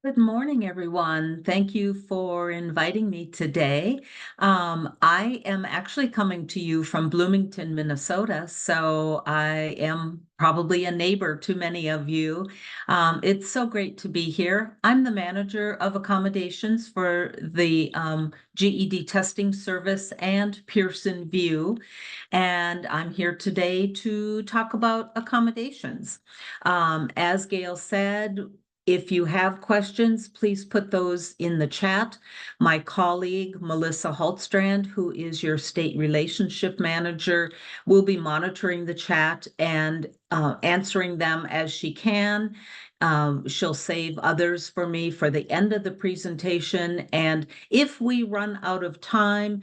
Good morning, everyone. Thank you for inviting me today. I am actually coming to you from Bloomington, Minnesota, so I am probably a neighbor to many of you. It's so great to be here. I'm the manager of accommodations for the GED testing service and Pearson View, and I'm here today to talk about accommodations. As Gail said, if you have questions, please put those in the chat. My colleague, Melissa Hultstrand, who is your state relationship manager, will be monitoring the chat and answering them as she can. She'll save others for me for the end of the presentation. And if we run out of time,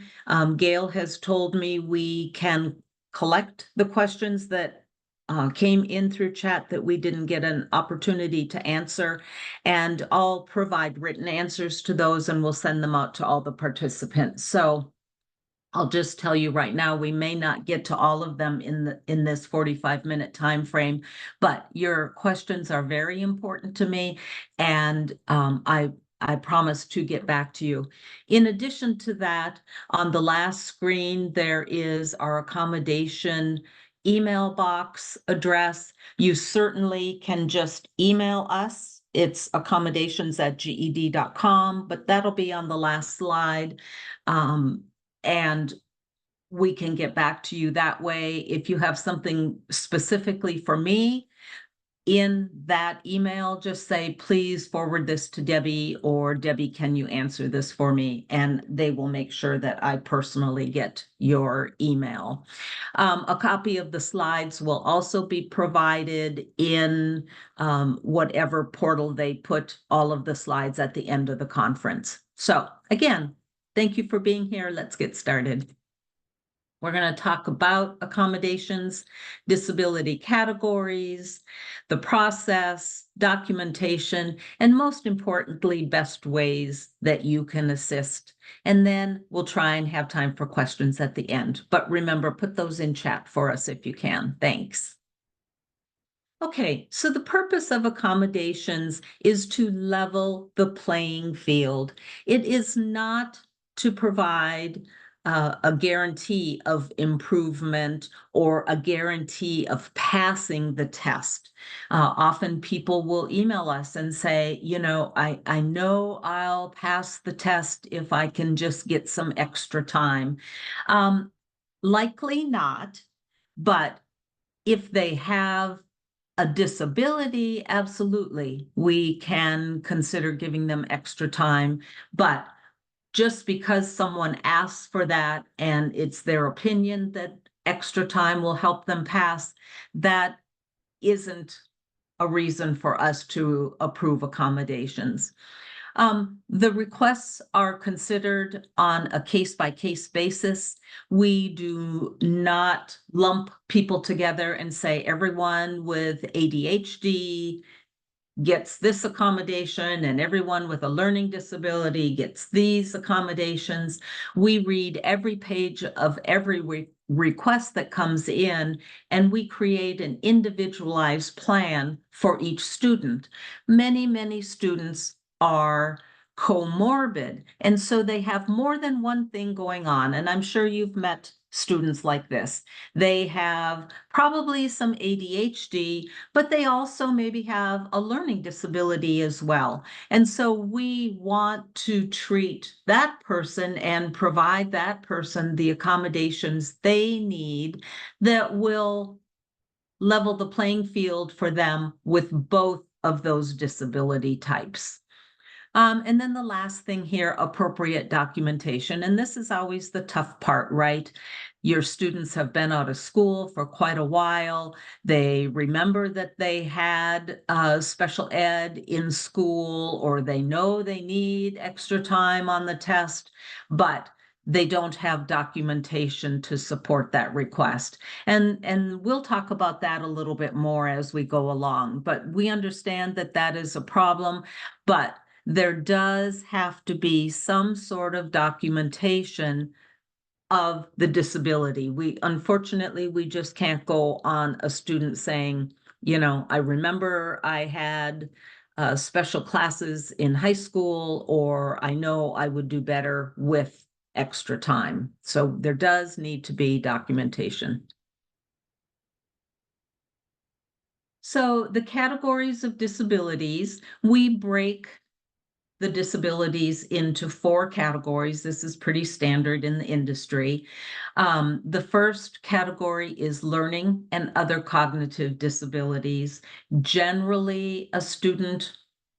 Gail has told me we can collect the questions that came in through chat that we didn't get an opportunity to answer, and I'll provide written answers to those and we'll send them out to all the participants. So I'll just tell you right now, we may not get to all of them in this 45-minute time frame, but your questions are very important to me, and I promise to get back to you. In addition to that, on the last screen, there is our accommodation email box address. You certainly can just email us. It's accommodations@ged.com, but that'll be on the last slide. And we can get back to you that way. If you have something specifically for me in that email, just say, please forward this to Debbie, or Debbie, can you answer this for me? And they will make sure that I personally get your email. A copy of the slides will also be provided in whatever portal they put all of the slides at the end of the conference. So again, thank you for being here. Let's get started. We're going to talk about accommodations, disability categories, the process, documentation, and most importantly, best ways that you can assist. And then we'll try and have time for questions at the end. But remember, put those in chat for us if you can. Thanks. Okay, so the purpose of accommodations is to level the playing field. It is not to provide a guarantee of improvement or a guarantee of passing the test. Often people will email us and say, I know I'll pass the test if I can just get some extra time. Likely not, but if they have a disability, absolutely, we can consider giving them extra time. But just because someone asks for that and it's their opinion that extra time will help them pass, that isn't a reason for us to approve accommodations. The requests are considered on a case-by-case basis. We do not lump people together and say everyone with ADHD gets this accommodation and everyone with a learning disability gets these accommodations. We read every page of every request that comes in, and we create an individualized plan for each student. Many students are comorbid, and so they have more than one thing going on. And I'm sure you've met students like this. They have probably some ADHD, but they also maybe have a learning disability as well. And so we want to treat that person and provide that person the accommodations they need that will level the playing field for them with both of those disability types. And then the last thing here, appropriate documentation. And this is always the tough part, right? Your students have been out of school for quite a while. They remember that they had special ed in school, or they know they need extra time on the test, but they don't have documentation to support that request. And we'll talk about that a little bit more as we go along. But we understand that that is a problem, but there does have to be some sort of documentation of the disability. Unfortunately, we just can't go on a student saying, I remember I had special classes in high school, or I know I would do better with extra time. So there does need to be documentation. So the categories of disabilities, we break the disabilities into 4 categories. This is pretty standard in the industry. The first category is learning and other cognitive disabilities. Generally, a student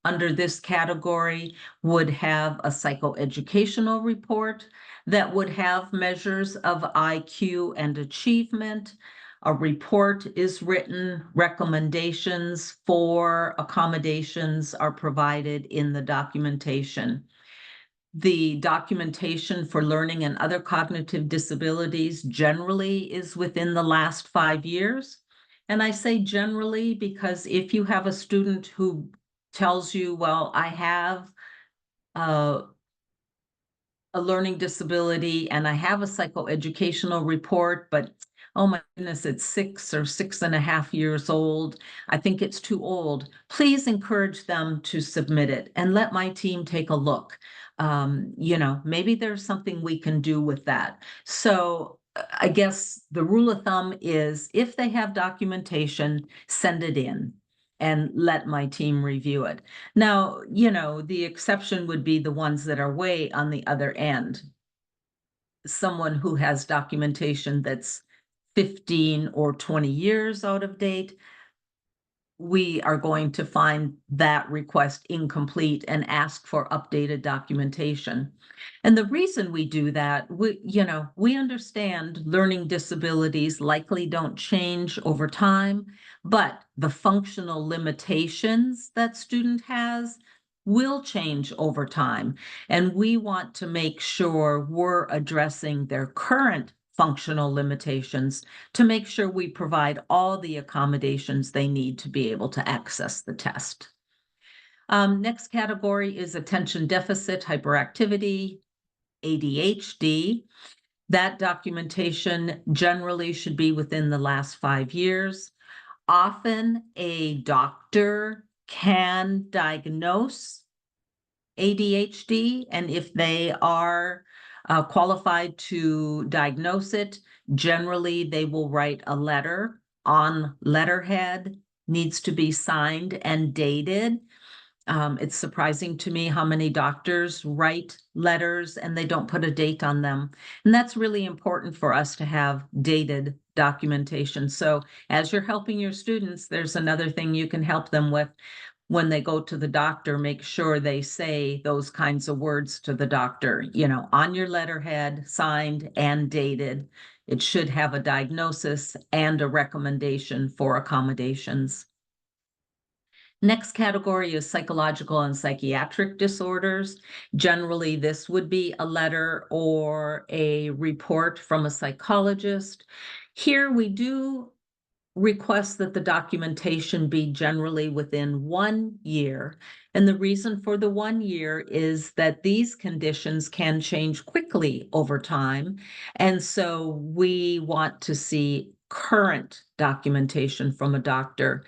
under this category would have a psychoeducational report that would have measures of IQ and achievement. A report is written, recommendations for accommodations are provided in the documentation. The documentation for learning and other cognitive disabilities generally is within the last 5 years. And I say generally because if you have a student who tells you, well, I have uh, a learning disability and I have a psychoeducational report, but oh my goodness, it's 6 or 6.5 years old. I think it's too old. Please encourage them to submit it and let my team take a look. Maybe there's something we can do with that. So I guess the rule of thumb is if they have documentation, send it in and let my team review it. Now, the exception would be the ones that are way on the other end. Someone who has documentation that's 15 or 20 years out of date, we are going to find that request incomplete and ask for updated documentation. And the reason we do that, we understand learning disabilities likely don't change over time, but the functional limitations that student has will change over time. And we want to make sure we're addressing their current functional limitations to make sure we provide all the accommodations they need to be able to access the test. Next category is attention deficit hyperactivity, ADHD. That documentation generally should be within the last 5 years. Often a doctor can diagnose ADHD, and if they are qualified to diagnose it, generally they will write a letter on letterhead, needs to be signed and dated. It's surprising to me how many doctors write letters and they don't put a date on them. And that's really important for us to have dated documentation. So as you're helping your students, there's another thing you can help them with. When they go to the doctor, make sure they say those kinds of words to the doctor, on your letterhead, signed and dated. It should have a diagnosis and a recommendation for accommodations. Next category is psychological and psychiatric disorders. Generally, this would be a letter or a report from a psychologist. Here we do request that the documentation be generally within 1 year. And the reason for the 1 year is that these conditions can change quickly over time. And so we want to see current documentation from a doctor.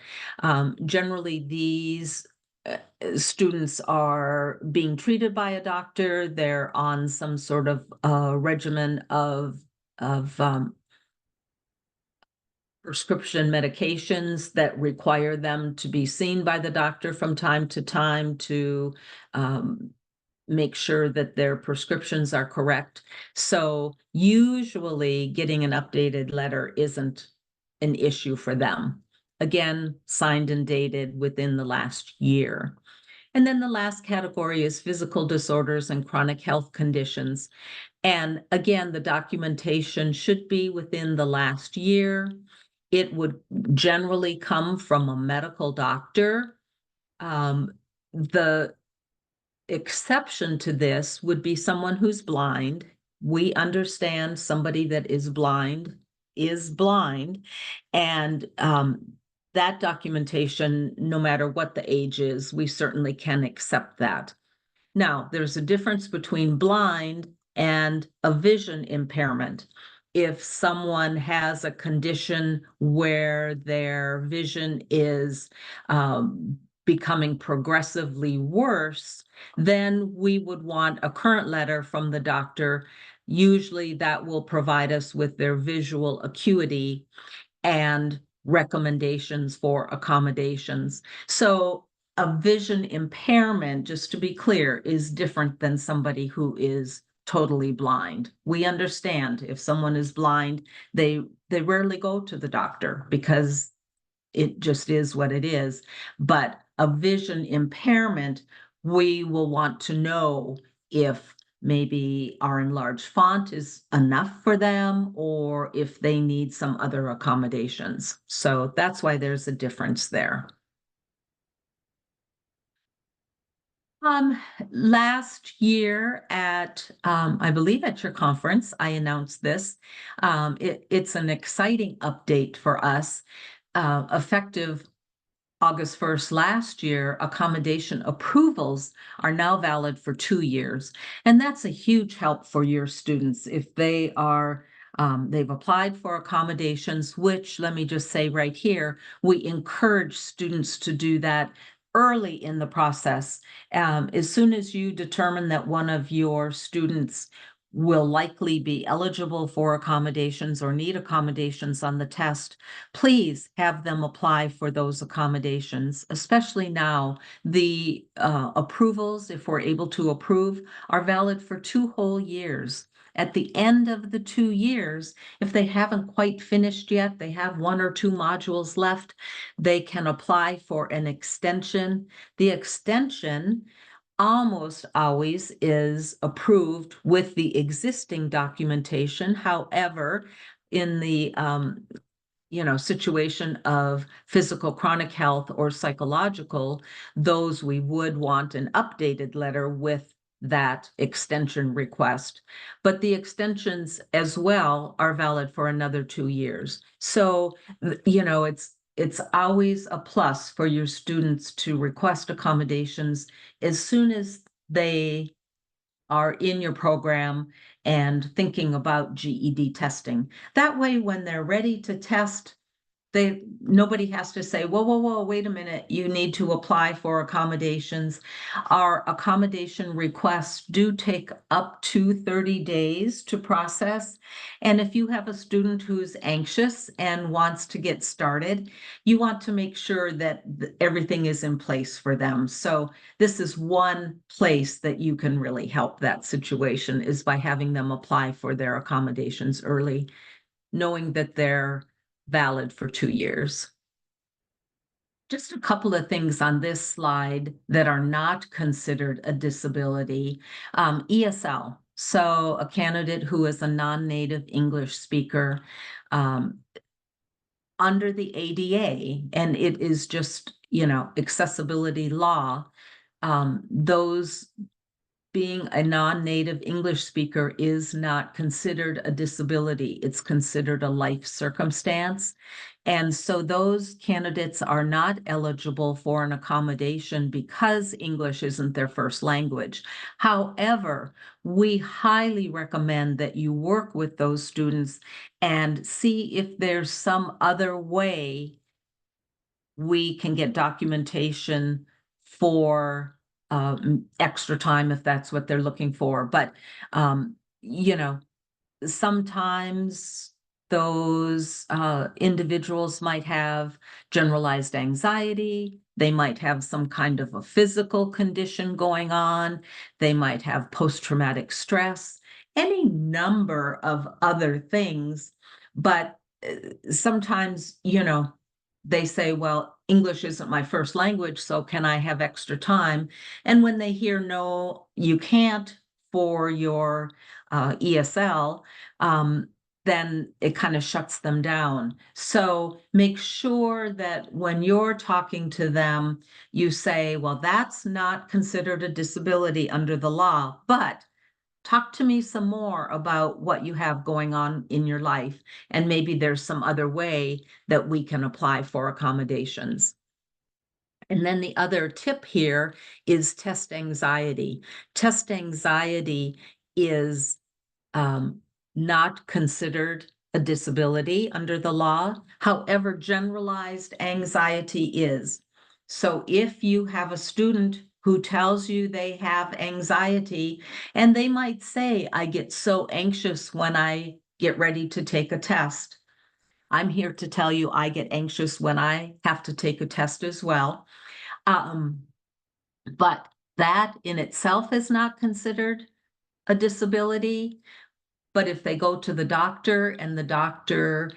Generally, these students are being treated by a doctor. They're on some sort of regimen of prescription medications that require them to be seen by the doctor from time to time to make sure that their prescriptions are correct. So usually getting an updated letter isn't an issue for them. Again, signed and dated within the last year. And then the last category is physical disorders and chronic health conditions. And again, the documentation should be within the last year. It would generally come from a medical doctor. The exception to this would be someone who's blind. We understand somebody that is blind, and that documentation, no matter what the age is, we certainly can accept that. Now, there's a difference between blind and a vision impairment. If someone has a condition where their vision is becoming progressively worse, then we would want a current letter from the doctor. Usually that will provide us with their visual acuity and recommendations for accommodations. So a vision impairment, just to be clear, is different than somebody who is totally blind. We understand if someone is blind, they rarely go to the doctor because it just is what it is. But a vision impairment, we will want to know if maybe our enlarged font is enough for them or if they need some other accommodations. So that's why there's a difference there. Um, Last year at, I believe at your conference, I announced this. It's an exciting update for us. Effective August 1st last year, accommodation approvals are now valid for 2 years. And that's a huge help for your students if they are, they've applied for accommodations, which let me just say right here, we encourage students to do that early in the process. As soon as you determine that one of your students will likely be eligible for accommodations or need accommodations on the test, please have them apply for those accommodations, especially now. The approvals, if we're able to approve, are valid for 2 whole years. At the end of the 2 years, if they haven't quite finished yet, they have 1 or 2 modules left, they can apply for an extension. The extension almost always is approved with the existing documentation. However, in the situation of physical chronic health or psychological, those we would want an updated letter with that extension request. But the extensions as well are valid for another 2 years. So, it's always a plus for your students to request accommodations as soon as they are in your program and thinking about GED testing. That way, when they're ready to test, nobody has to say, whoa, whoa, whoa, wait a minute, you need to apply for accommodations. Our accommodation requests do take up to 30 days to process. And if you have a student who's anxious and wants to get started, you want to make sure that everything is in place for them. So this is one place that you can really help that situation, is by having them apply for their accommodations early, knowing that they're valid for 2 years. Just a couple of things on this slide that are not considered a disability. ESL, so a candidate who is a non-native English speaker, under the ADA, and it is just, accessibility law, those being a non-native English speaker is not considered a disability. It's considered a life circumstance. And so those candidates are not eligible for an accommodation because English isn't their first language. However, we highly recommend that you work with those students and see if there's some other way we can get documentation for extra time if that's what they're looking for. But, you know, sometimes those individuals might have generalized anxiety. They might have some kind of a physical condition going on. They might have post-traumatic stress, any number of other things. But sometimes, they say, well, English isn't my first language, so can I have extra time? And when they hear, no, you can't for your ESL, then it kind of shuts them down. So make sure that when you're talking to them, you say, well, that's not considered a disability under the law, but talk to me some more about what you have going on in your life, and maybe there's some other way that we can apply for accommodations. And then the other tip here is test anxiety. Test anxiety is not considered a disability under the law. However, generalized anxiety is. So if you have a student who tells you they have anxiety, and they might say, I get so anxious when I get ready to take a test. I'm here to tell you I get anxious when I have to take a test as well. Um, but that in itself is not considered a disability. But if they go to the doctor and the doctor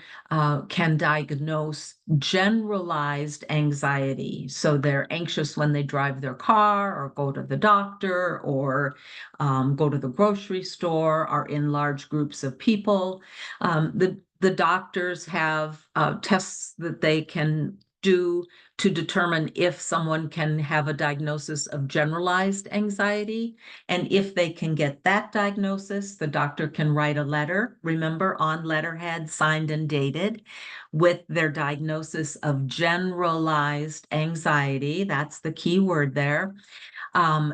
can diagnose generalized anxiety, so they're anxious when they drive their car or go to the doctor or go to the grocery store or in large groups of people, the doctors have tests that they can do to determine if someone can have a diagnosis of generalized anxiety. And if they can get that diagnosis, the doctor can write a letter, remember, on letterhead, signed and dated, with their diagnosis of generalized anxiety. That's the key word there. Um,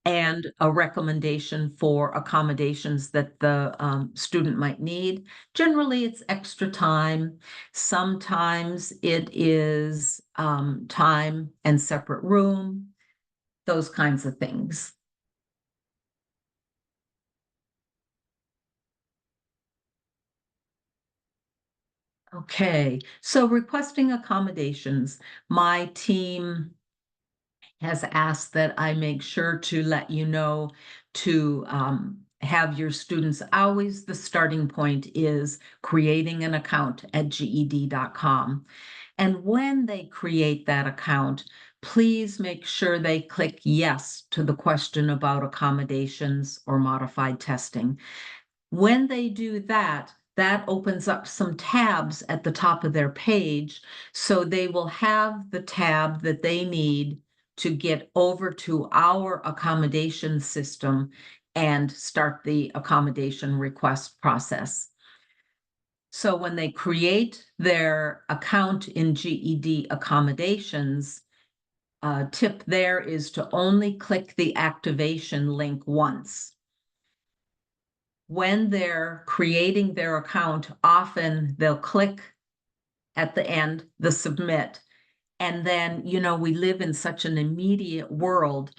and a recommendation for accommodations that the student might need. Generally, it's extra time. Sometimes it is time and separate room, those kinds of things. Okay, so requesting accommodations. My team has asked that I make sure to let you know to have your students always, the starting point is creating an account at GED.com. And when they create that account, please make sure they click yes to the question about accommodations or modified testing. When they do that, that opens up some tabs at the top of their page. So they will have the tab that they need to get over to our accommodation system and start the accommodation request process. So when they create their account in GED Accommodations, tip there is to only click the activation link once. When they're creating their account, often they'll click at the end, the submit. And then, we live in such an immediate world.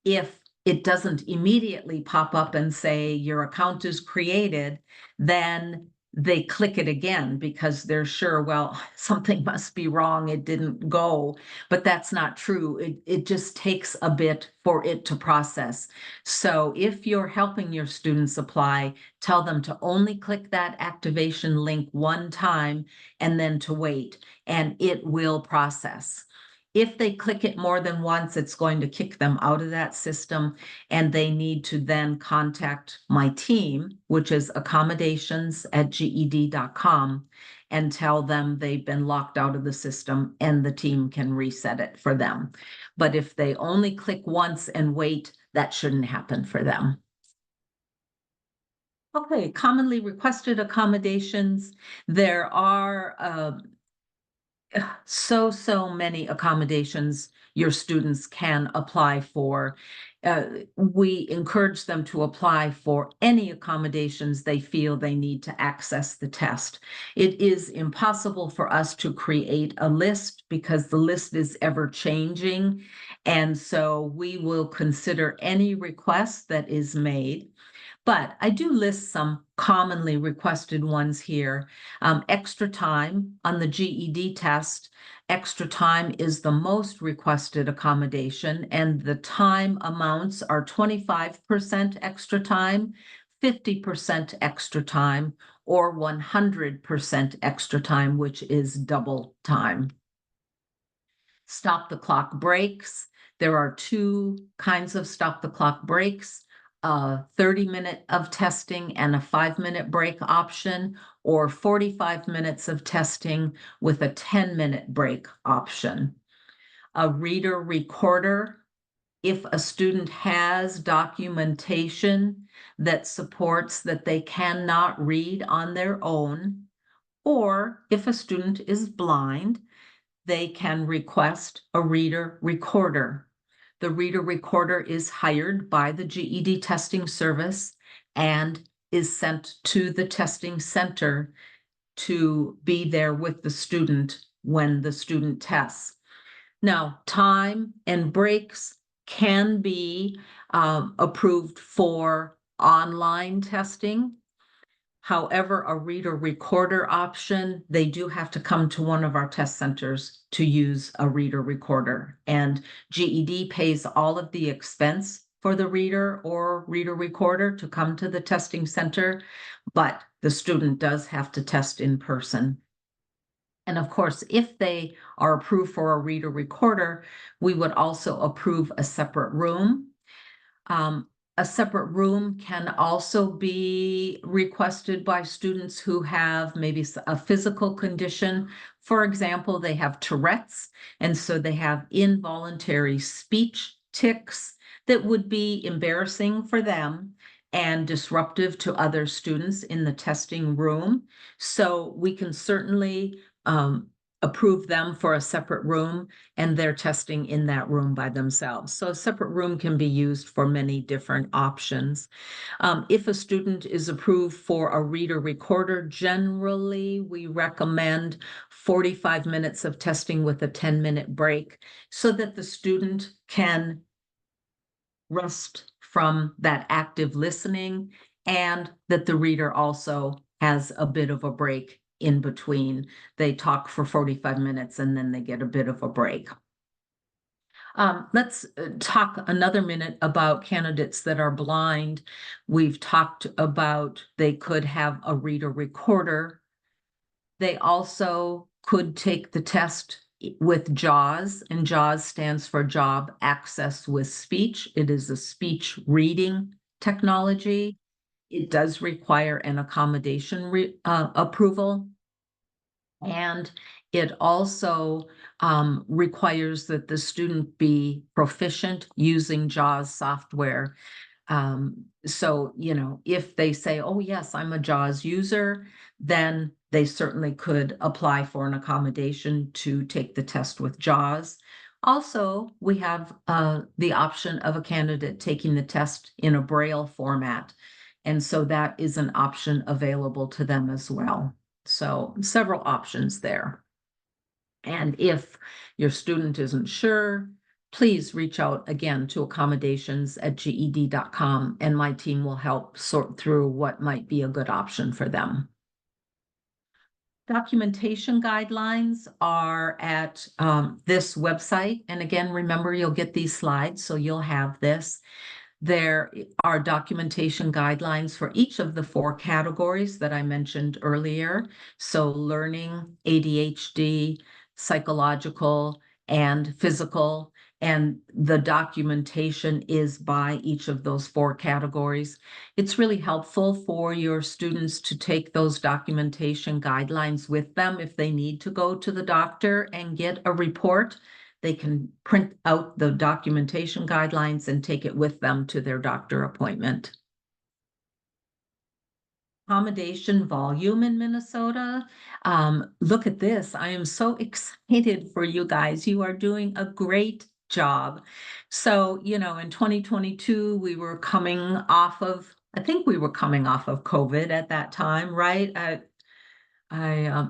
If it doesn't immediately pop up and say your account is created, then they click it again because they're sure, well, something must be wrong. It didn't go, but that's not true. It just takes a bit for it to process. So if you're helping your students apply, tell them to only click that activation link one time and then to wait, and it will process. If they click it more than once, it's going to kick them out of that system, and they need to then contact my team, which is accommodations@ged.com, and tell them they've been locked out of the system and the team can reset it for them. But if they only click once and wait, that shouldn't happen for them. Okay, commonly requested accommodations. There are so many accommodations your students can apply for. We encourage them to apply for any accommodations they feel they need to access the test. It is impossible for us to create a list because the list is ever changing. And so we will consider any request that is made. But I do list some commonly requested ones here. Extra time on the GED test. Extra time is the most requested accommodation, and the time amounts are 25% extra time, 50% extra time, or 100% extra time, which is double time. Stop the clock breaks. There are two kinds of stop the clock breaks, a 30-minute of testing and a 5-minute break option, or 45 minutes of testing with a 10-minute break option. A reader recorder, if a student has documentation that supports that they cannot read on their own, or if a student is blind, they can request a reader recorder. The reader recorder is hired by the GED testing service and is sent to the testing center to be there with the student when the student tests. Now, time and breaks can be approved for online testing. However, a reader recorder option, they do have to come to one of our test centers to use a reader recorder. And GED pays all of the expense for the reader or reader recorder to come to the testing center, but the student does have to test in person. And of course, if they are approved for a reader recorder, we would also approve a separate room. Um, a separate room can also be requested by students who have maybe a physical condition. For example, they have Tourette's, and so they have involuntary speech tics that would be embarrassing for them and disruptive to other students in the testing room. So we can certainly approve them for a separate room, and they're testing in that room by themselves. So a separate room can be used for many different options. If a student is approved for a reader recorder, generally we recommend 45 minutes of testing with a 10-minute break so that the student can rest from that active listening and that the reader also has a bit of a break in between. They talk for 45 minutes and then they get a bit of a break. Let's talk another minute about candidates that are blind. We've talked about they could have a reader recorder. They also could take the test with JAWS, and JAWS stands for Job Access with Speech. It is a speech reading technology. It does require an accommodation approval. And it also requires that the student be proficient using JAWS software. So, if they say, oh, yes, I'm a JAWS user, then they certainly could apply for an accommodation to take the test with JAWS. Also, we have the option of a candidate taking the test in a Braille format. And so that is an option available to them as well. So several options there. And if your student isn't sure, please reach out again to accommodations@ged.com, and my team will help sort through what might be a good option for them. Documentation guidelines are at this website. And again, remember, you'll get these slides, so you'll have this. There are documentation guidelines for each of the 4 categories that I mentioned earlier. So learning, ADHD, psychological, and physical. And the documentation is by each of those 4 categories. It's really helpful for your students to take those documentation guidelines with them if they need to go to the doctor and get a report. They can print out the documentation guidelines and take it with them to their doctor appointment. Accommodation volume in Minnesota. Look at this. I am so excited for you guys. You are doing a great job. So, in 2022, we were coming off of, I think we were coming off of COVID at that time, right? I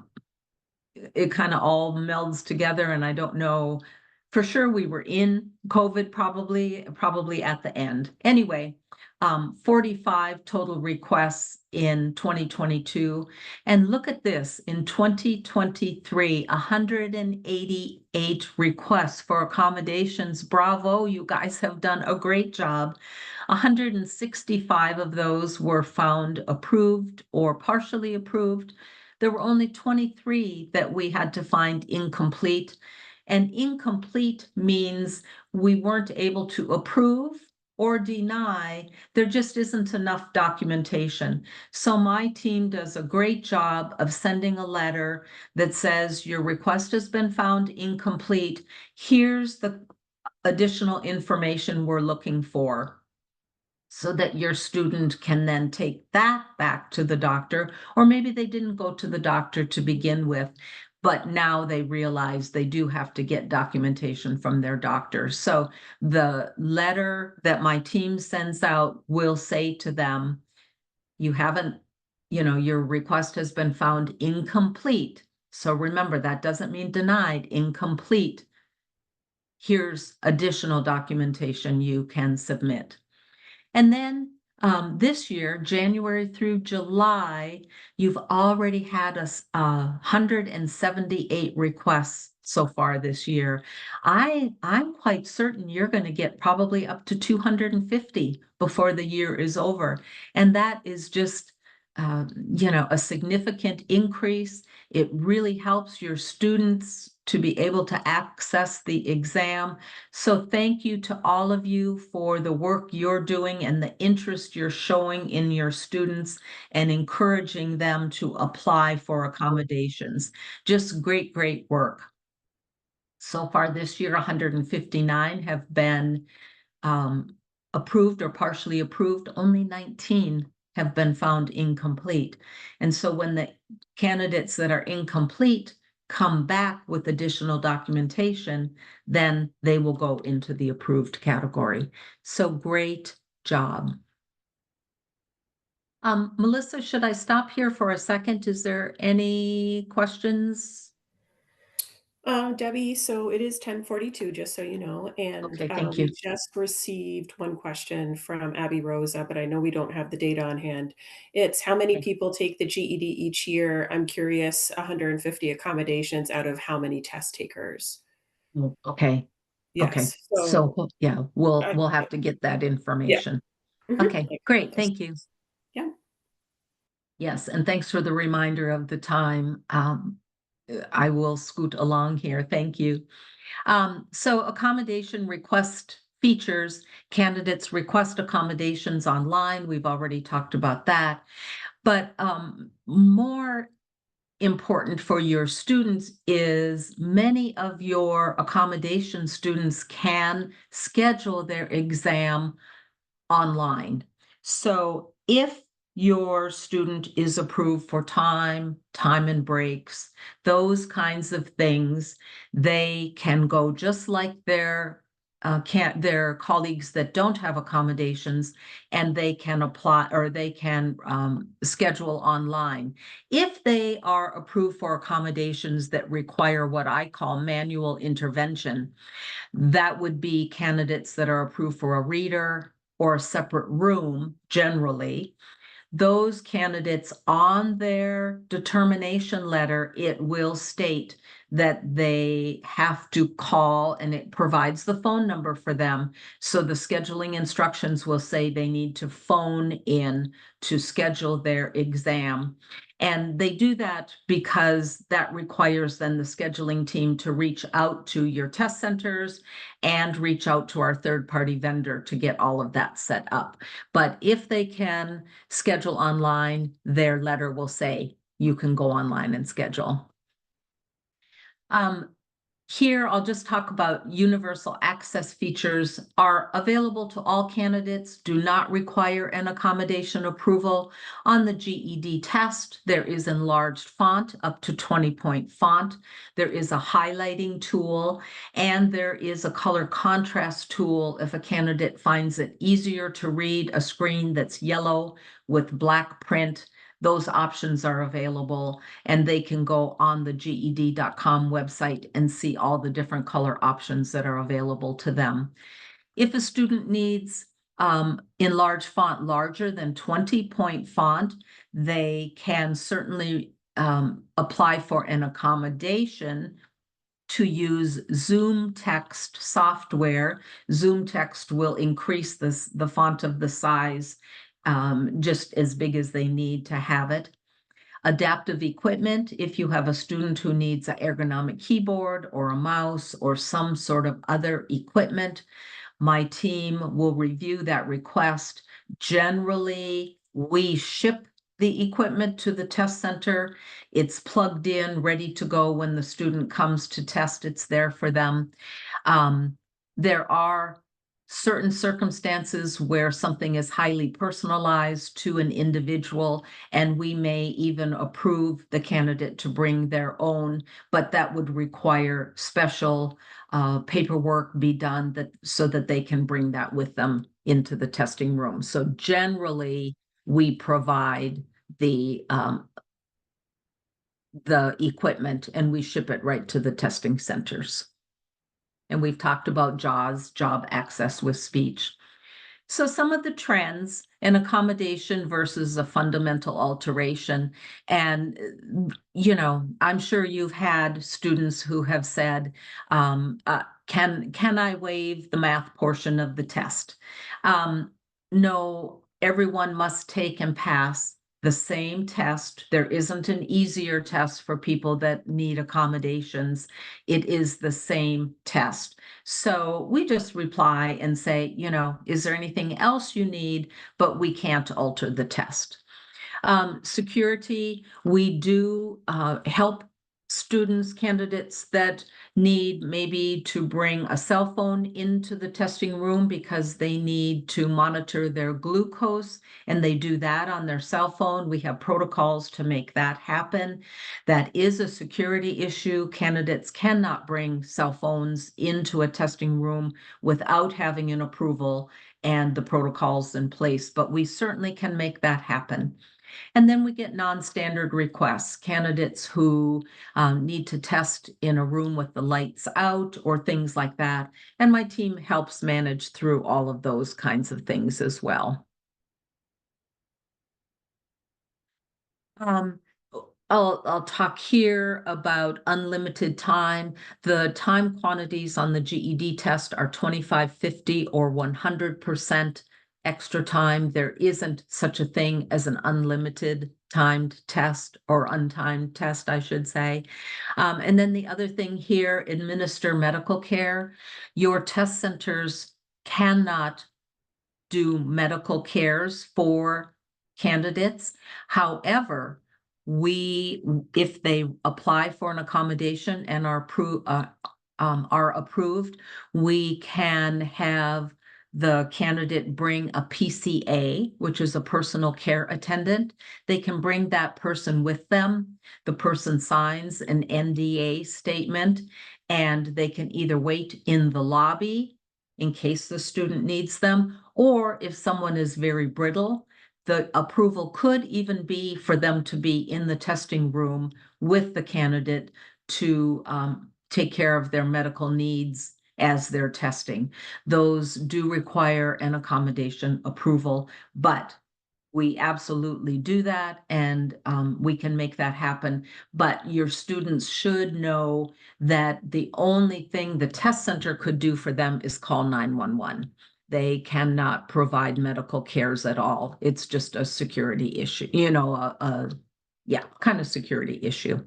it kind of all melds together, and I don't know for sure. We were in COVID probably at the end. Anyway, 45 total requests in 2022. And look at this, in 2023, 188 requests for accommodations. Bravo, you guys have done a great job. 165 of those were found approved or partially approved. There were only 23 that we had to find incomplete. And incomplete means we weren't able to approve or deny. There just isn't enough documentation. So my team does a great job of sending a letter that says your request has been found incomplete. Here's the additional information we're looking for, so that your student can then take that back to the doctor. Or maybe they didn't go to the doctor to begin with, but now they realize they do have to get documentation from their doctor. So the letter that my team sends out will say to them, your request has been found incomplete. So remember, that doesn't mean denied, incomplete. here's additional documentation you can submit. And then this year, January through July, you've already had 178 requests so far this year. I'm quite certain you're going to get probably up to 250 before the year is over. And that is just, a significant increase. It really helps your students to be able to access the exam. So thank you to all of you for the work you're doing and the interest you're showing in your students and encouraging them to apply for accommodations. Just great, great work. So far this year, 159 have been approved or partially approved. Only 19 have been found incomplete. And so when the candidates that are incomplete come back with additional documentation, then they will go into the approved category. So great job. Melissa, should I stop here for a second? Is there any questions? Debbie, so it is 10:42, just so you know, and Okay, thank you. we just received one question from Abby Rosa, but I know we don't have the data on hand. It's how many Okay. people take the GED each year? I'm curious, 150 accommodations out of how many test takers? Okay. Okay. Yes, So so yeah, we'll I we'll have to get that yeah, information. mhm, Okay, I can get great. those. Thank you. Yeah. Yes, and thanks for the reminder of the time. I will scoot along here. Thank you. So accommodation request features, candidates request accommodations online. We've already talked about that. But more important for your students is many of your accommodation students can schedule their exam online. So if your student is approved for time and breaks, those kinds of things, they can go just like their colleagues that don't have accommodations, and they can apply or they can schedule online. If they are approved for accommodations that require what I call manual intervention, that would be candidates that are approved for a reader or a separate room generally. Those candidates, on their determination letter, it will state that they have to call, and it provides the phone number for them. So the scheduling instructions will say they need to phone in to schedule their exam. And they do that because that requires then the scheduling team to reach out to your test centers and reach out to our third-party vendor to get all of that set up. But if they can schedule online, their letter will say you can go online and schedule. Um, Here, I'll just talk about universal access features are available to all candidates, do not require an accommodation approval. On the GED test, there is enlarged font, up to 20-point font. There is a highlighting tool, and there is a color contrast tool if a candidate finds it easier to read a screen that's yellow with black print. Those options are available, and they can go on the GED.com website and see all the different color options that are available to them. If a student needs enlarged font larger than 20-point font, they can certainly apply for an accommodation to use Zoom text software. Zoom text will increase the font of the size just as big as they need to have it. Adaptive equipment, if you have a student who needs an ergonomic keyboard or a mouse or some sort of other equipment, my team will review that request. Generally, we ship the equipment to the test center. It's plugged in, ready to go when the student comes to test. It's there for them. There are certain circumstances where something is highly personalized to an individual, and we may even approve the candidate to bring their own, but that would require special paperwork be done so that they can bring that with them into the testing room. So generally, we provide the equipment and we ship it right to the testing centers. and we've talked about JAWS, job access with speech. So some of the trends, an accommodation versus a fundamental alteration. And, I'm sure you've had students who have said, can I waive the math portion of the test? No, everyone must take and pass the same test. There isn't an easier test for people that need accommodations. It is the same test. So we just reply and say, is there anything else you need? But we can't alter the test. Security, we do help students, candidates that need maybe to bring a cell phone into the testing room because they need to monitor their glucose, and they do that on their cell phone. We have protocols to make that happen. That is a security issue. Candidates cannot bring cell phones into a testing room without having an approval and the protocols in place, but we certainly can make that happen. And then we get non-standard requests, candidates who need to test in a room with the lights out or things like that. And my team helps manage through all of those kinds of things as well. Um, I'll talk here about unlimited time. The time quantities on the GED test are 25, 50, or 100% extra time. There isn't such a thing as an unlimited timed test or untimed test, I should say. And then the other thing here, administer medical care. Your test centers cannot do medical cares for candidates. However, if they apply for an accommodation and are approved, we can have the candidate bring a PCA, which is a personal care attendant. They can bring that person with them. The person signs an NDA statement, and they can either wait in the lobby in case the student needs them, or if someone is very brittle, the approval could even be for them to be in the testing room with the candidate to take care of their medical needs as they're testing. Those do require an accommodation approval, but we absolutely do that, and we can make that happen. But your students should know that the only thing the test center could do for them is call 911. They cannot provide medical cares at all. It's just a security issue, yeah, kind of security issue.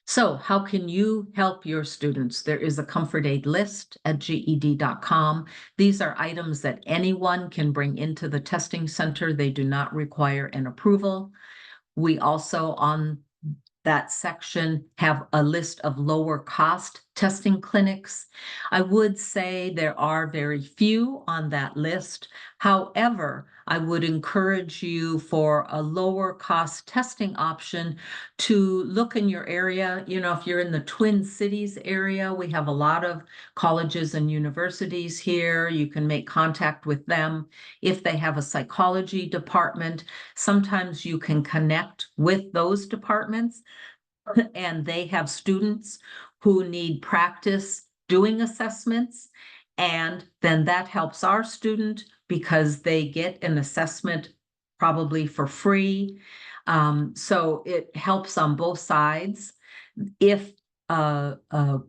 So how can you help your students? There is a comfort aid list at GED.com. These are items that anyone can bring into the testing center. They do not require an approval. We also, on that section, have a list of lower cost testing clinics. I would say there are very few on that list. However, I would encourage you, for a lower cost testing option, to look in your area. If you're in the Twin Cities area, we have a lot of colleges and universities here. You can make contact with them. If they have a psychology department, sometimes you can connect with those departments, and they have students who need practice doing assessments. And then that helps our student because they get an assessment probably for free. So it helps on both sides. If a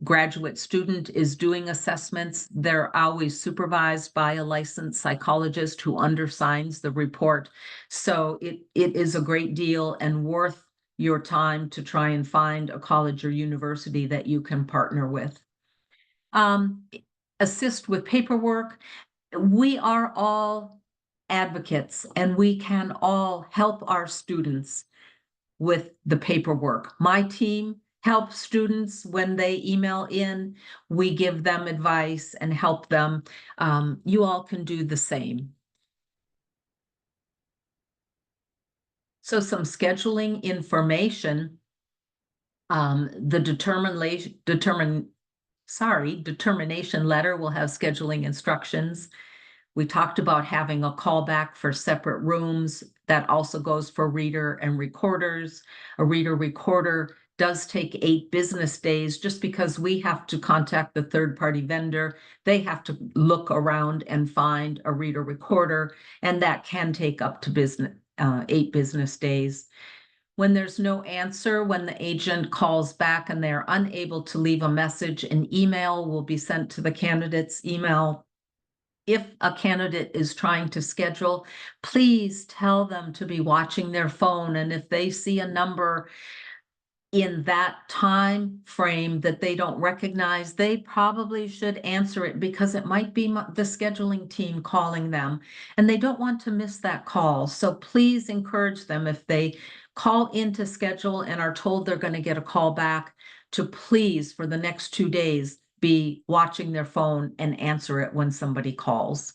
graduate student is doing assessments, they're always supervised by a licensed psychologist who undersigns the report. So it is a great deal and worth your time to try and find a college or university that you can partner with. Assist with paperwork. We are all advocates, and we can all help our students with the paperwork. My team helps students when they email in. We give them advice and help them. You all can do the same. So some scheduling information. The determination letter will have scheduling instructions. We talked about having a callback for separate rooms. That also goes for reader and recorders. A reader recorder does take 8 business days just because we have to contact the third-party vendor. They have to look around and find a reader recorder, and that can take up to 8 business days. When there's no answer, when the agent calls back and they're unable to leave a message, an email will be sent to the candidate's email. If a candidate is trying to schedule, please tell them to be watching their phone. And if they see a number in that time frame that they don't recognize, they probably should answer it because it might be the scheduling team calling them and they don't want to miss that call. So please encourage them, if they call in to schedule and are told they're going to get a call back, to please, for the next 2 days, be watching their phone and answer it when somebody calls.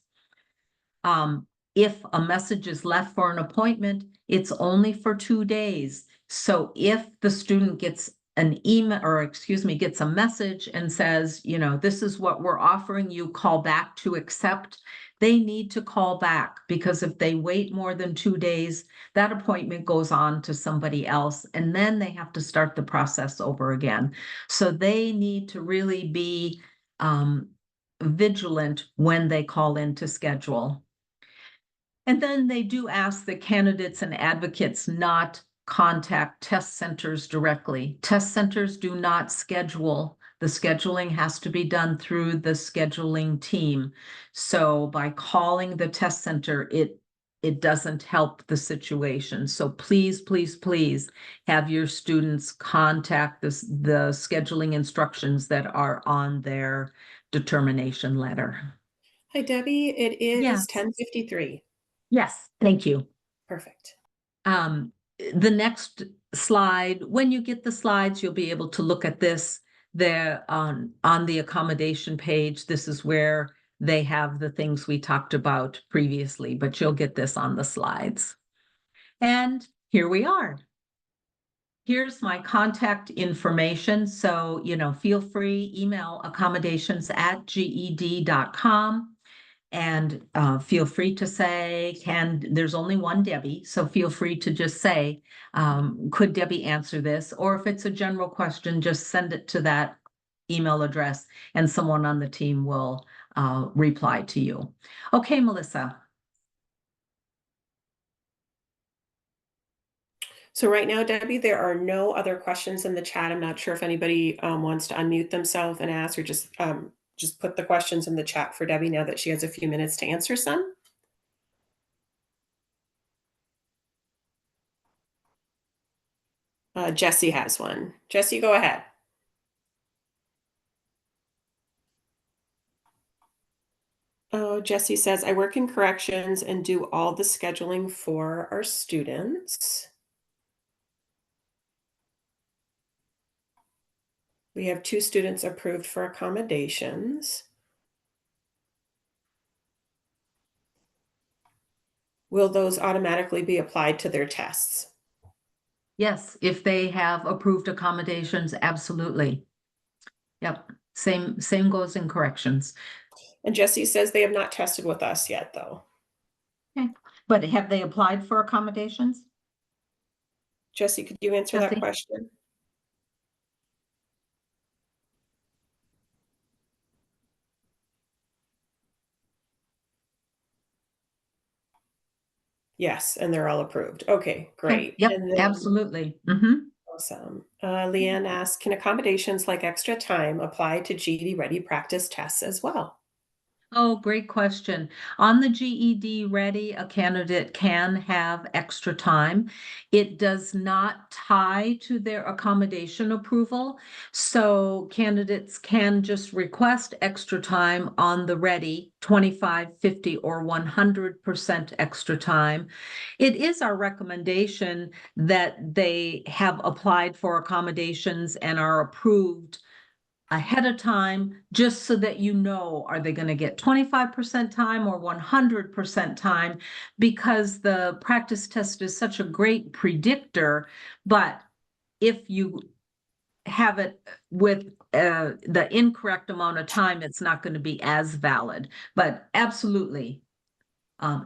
If a message is left for an appointment, it's only for 2 days. So if the student gets an email, or gets a message and says, this is what we're offering you, call back to accept, they need to call back, because if they wait more than 2 days, that appointment goes on to somebody else, and then they have to start the process over again. So they need to really be vigilant when they call in to schedule. And then they do ask the candidates and advocates not contact test centers directly. Test centers do not schedule. The scheduling has to be done through the scheduling team. So by calling the test center, it doesn't help the situation. So please, please, please have your students contact the scheduling instructions that are on their determination letter. Hi, Debbie. It is Yes. 10:53. Yes, thank you. Perfect. The next slide, when you get the slides, you'll be able to look at this there on the accommodation page. This is where they have the things we talked about previously, but you'll get this on the slides. And here we are. Here's my contact information. So, feel free, email accommodations@ged.com. And feel free to say, there's only one Debbie, so feel free to just say, could Debbie answer this? Or if it's a general question, just send it to that email address and someone on the team will reply to you. Okay, Melissa. So right now, Debbie, there are no other questions in the chat. I'm not sure if anybody wants to unmute themselves and ask, or just put the questions in the chat for Debbie now that she has a few minutes to answer some. Jesse has one. Jesse, go ahead. Oh, Jesse says, I work in corrections and do all the scheduling for our students. We have 2 students approved for accommodations. Will those automatically be applied to their tests? Yes, if they have approved accommodations, absolutely. Yep, same goes in corrections. And Jesse says they have not tested with us yet, though. Okay. But have they applied for accommodations? Jesse, could you answer that question? Yes, and they're all approved. Okay, great. Yep, And then, absolutely. awesome. Leanne asks, can accommodations like extra time apply to GED Ready practice tests as well? Oh, great question. On the GED Ready, a candidate can have extra time. It does not tie to their accommodation approval. So candidates can just request extra time on the Ready, 25, 50, or 100% extra time. It is our recommendation that they have applied for accommodations and are approved ahead of time, just so that are they going to get 25% time or 100% time? Because the practice test is such a great predictor, but if you have it with the incorrect amount of time, it's not going to be as valid. But absolutely,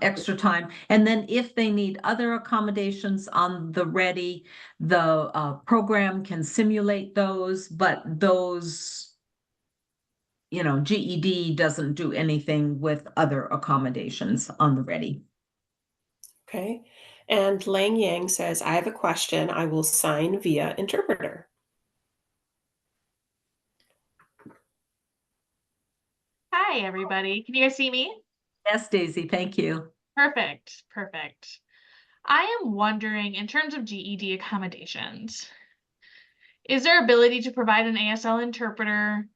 extra time. And then if they need other accommodations on the ready, the program can simulate those, but those, GED doesn't do anything with other accommodations on the ready. Okay. And Lang Yang says, I have a question. I will sign via interpreter. Hi, everybody. Can you guys see me? Yes, Daisy, thank you. Perfect, perfect. I am wondering, in terms of GED accommodations, is there ability to provide an ASL interpreter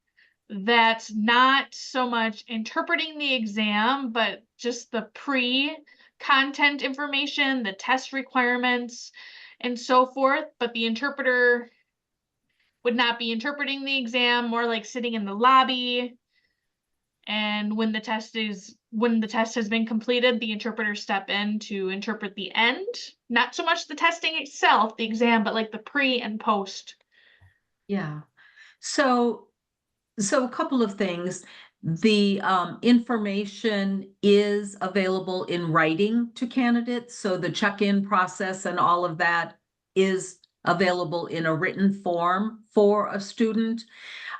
that's not so much interpreting the exam, but just the pre-content information, the test requirements, and so forth, but the interpreter would not be interpreting the exam, more like sitting in the lobby, and when the test has been completed, the interpreters step in to interpret the end, not so much the testing itself, the exam, but like the pre and post. Yeah. So a couple of things. The information is available in writing to candidates. So the check-in process and all of that is available in a written form for a student.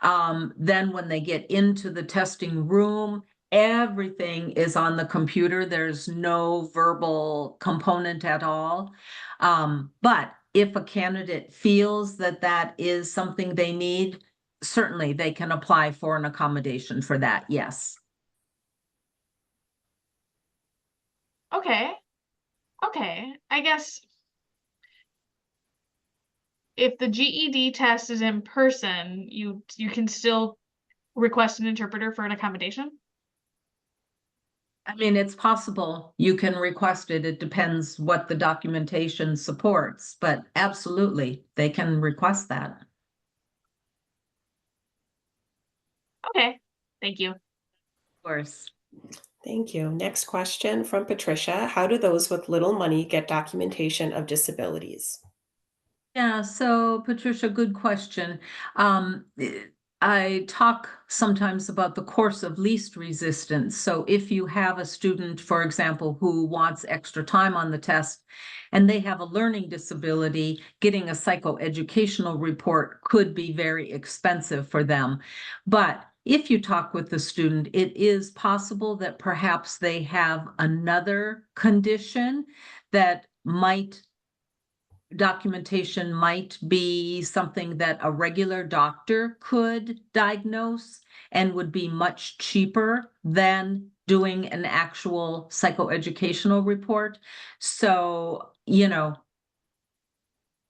Then when they get into the testing room, everything is on the computer. There's no verbal component at all. But if a candidate feels that that is something they need, certainly they can apply for an accommodation for that, yes. Okay. Okay. I guess if the GED test is in person, you can still request an interpreter for an accommodation. I mean, it's possible you can request it. It depends what the documentation supports, but absolutely, they can request that. Of Okay. Thank you. course. Thank you. Next question from Patricia. How do those with little money get documentation of disabilities? Yeah, so Patricia, good question. I talk sometimes about the course of least resistance. So if you have a student, for example, who wants extra time on the test and they have a learning disability, getting a psychoeducational report could be very expensive for them. But if you talk with the student, it is possible that perhaps they have another condition that documentation might be something that a regular doctor could diagnose and would be much cheaper than doing an actual psychoeducational report. So,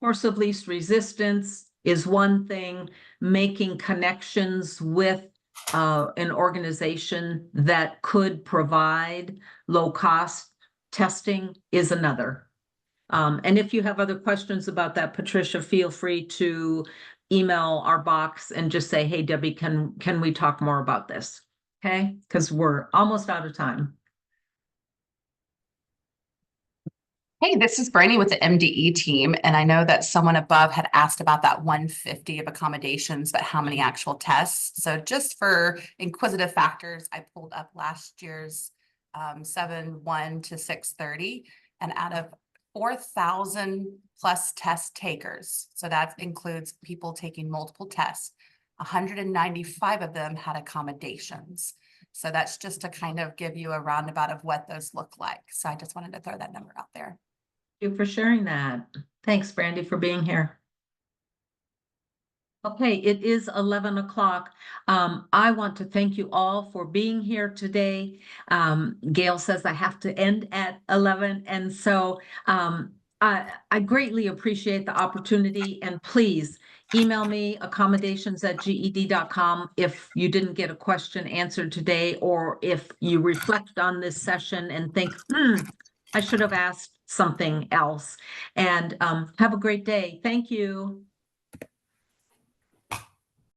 course of least resistance is one thing. Making connections with an organization that could provide low cost testing is another. And if you have other questions about that, Patricia, feel free to email our box and just say, hey, Debbie, can we talk more about this? Okay, because we're almost out of time. Hey, this is Brandy with the MDE team, and I know that someone above had asked about that 150 of accommodations, but how many actual tests? So just for inquisitive factors, I pulled up last year's 7/1 to 6/30, and out of 4,000 plus test takers, so that includes people taking multiple tests, 195 of them had accommodations. So that's just to kind of give you a roundabout of what those look like. So I just wanted to throw that number out there. Thank you for sharing that. Thanks, Brandy, for being here. Okay, it is 11 o'clock. I want to thank you all for being here today. Gail says I have to end at 11. And so I greatly appreciate the opportunity. And please email me accommodations@ged.com if you didn't get a question answered today, or if you reflect on this session and think, I should have asked something else. And have a great day. Thank you.